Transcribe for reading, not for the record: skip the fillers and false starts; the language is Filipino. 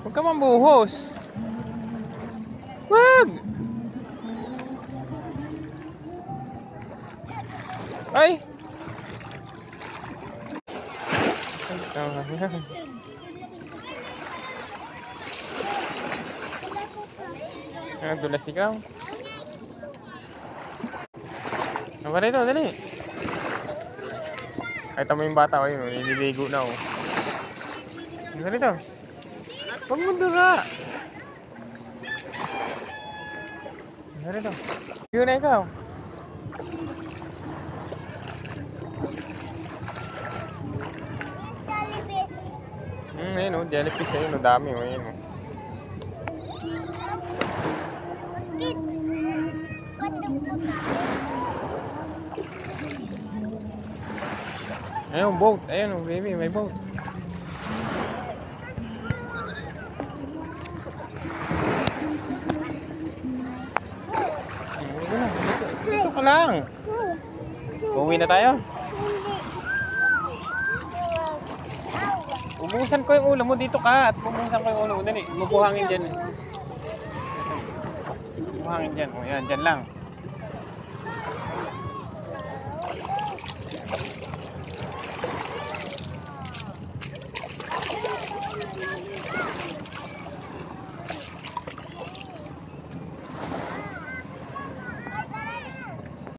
Huwag ka mambuhos. Wag! Ay! Nagdulas ikaw. Ano rito, dali. Ay, tama yung bata ko yun. Nililigo na oh. Ano rito? Huwag mo dura. Ano rito? Yun na ikaw. Ayun o, jellyfish ayun o, dami o, ayun o. Ayun, boat. Ayun o, baby, may boat. Dito ka lang. Uwi na tayo. Ubusan ko yung ulo mo, dito ka. At ubusan ko yung ulo mo. Dali, mabuhangin dyan. Mabuhangin dyan. O yan, dyan lang.